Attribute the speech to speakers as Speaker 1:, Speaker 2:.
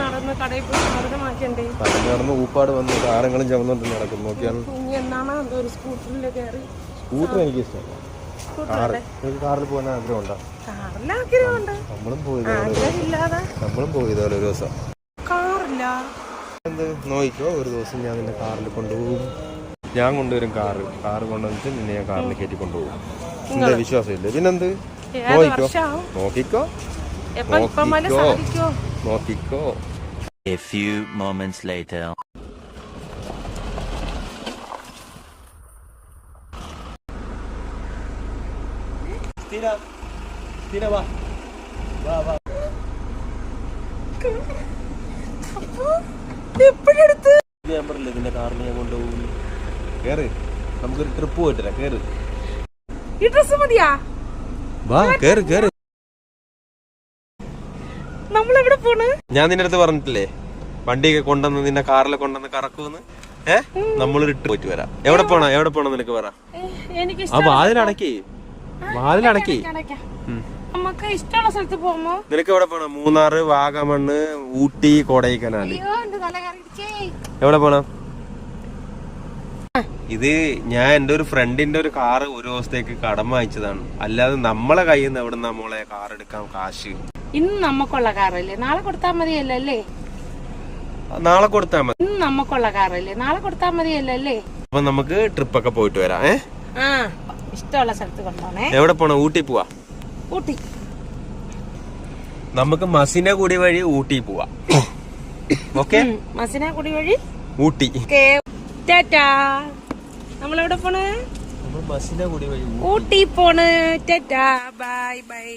Speaker 1: നടന്ന് കടയിൽ പോയി സാധനം മാറ്റണ്ടേ?
Speaker 2: നടന്ന് ഊപ്പാട് വന്ന് കാറങ്ങളും ചുമന്നോണ്ട് നടക്കും. നോക്കിയാണ്
Speaker 1: ഇനി എന്നാണ് എന്തോ ഒരു സ്കൂട്ടറിൽ കയറി.
Speaker 2: സ്കൂട്ടർ എനിക്ക് ഇഷ്ടമല്ല. കാറിൽ പോകാൻ ആഗ്രഹം ഉണ്ടോ? നമ്മളും പോയതുപോലെ ഒരു ദിവസം
Speaker 1: കാറില്ല.
Speaker 2: എന്ത് നോക്കിക്കോ, ഒരു ദിവസം ഞാൻ നിന്നെ കാറിൽ കൊണ്ടുപോകും. ഞാൻ കൊണ്ടുവരും കാറ് കൊണ്ടുവന്നിട്ട് നിന്നെ ഞാൻ കാറിൽ കയറ്റി കൊണ്ടുപോകും. എന്താ വിശ്വാസമില്ല? പിന്നെന്ത്? നോക്കിക്കോ.
Speaker 3: A few moments later.
Speaker 2: ഇതിന്റെ കാറിൽ ഞാൻ കൊണ്ടുപോകും. കേറ്, നമുക്കൊരു ട്രിപ്പ് പോയിട്ടില്ല. കേറ്.
Speaker 1: ഈ ഡ്രസ് മതിയാ?
Speaker 2: വാ, കേറ്.
Speaker 1: നമ്മളെവിടെ പോണ്?
Speaker 2: ഞാൻ നിന്റെ അടുത്ത് പറഞ്ഞിട്ടില്ലേ വണ്ടിയൊക്കെ കൊണ്ടുവന്ന് നിന്നെ കാറിൽ കൊണ്ടുവന്ന് കറക്കുമെന്ന്. നമ്മളൊരു ട്രിപ്പ് പോയിട്ട് വരാം. എവിടെ പോണം നിനക്ക് പറ. ആ വാതിലടക്കി.
Speaker 1: നമുക്ക് ഇഷ്ടമുള്ള സ്ഥലത്ത് പോകുമ്പോ
Speaker 2: നിനക്ക് എവിടെ പോണം? മൂന്നാറ്, വാഗമണ്ണ്, ഊട്ടി, കൊടൈക്കനാല്. എവിടെ പോണം? ഇത് ഞാൻ എന്റെ ഒരു ഫ്രണ്ടിന്റെ ഒരു കാറ് ഒരു ദിവസത്തേക്ക് കടമ അയച്ചതാണ്. അല്ലാതെ നമ്മളെ കയ്യിൽ നിന്ന് എവിടെ നമ്മളെ കാർ എടുക്കാം കാശ്?
Speaker 1: ഇന്ന് നമുക്കുള്ള കാറല്ലേ, നാളെ കൊടുത്താൽ മതിയല്ലേ?
Speaker 2: നാളെ കൊടുത്താൽ മതി.
Speaker 1: ഇന്ന് നമുക്കുള്ള കാറല്ലേ, നാളെ കൊടുത്താൽ മതിയല്ലേ?
Speaker 2: അപ്പൊ നമുക്ക് ട്രിപ്പൊക്കെ പോയിട്ട് വരാം.
Speaker 1: ഇഷ്ടമുള്ള സ്ഥലത്ത് കൊണ്ടുപോണേ.
Speaker 2: എവിടെ പോണം? ഊട്ടി പോവാ.
Speaker 1: ഊട്ടി
Speaker 2: നമുക്ക് മസിനഗുഡി വഴി ഊട്ടി പോവാ. ഓക്കെ,
Speaker 1: മസിനഗുഡി വഴി
Speaker 2: ഊട്ടി.
Speaker 1: നമ്മളെവിടെ പോണ്?
Speaker 2: മസിനഗുഡി വഴി
Speaker 1: ഊട്ടി പോണ്. ടാറ്റാ, ബൈ.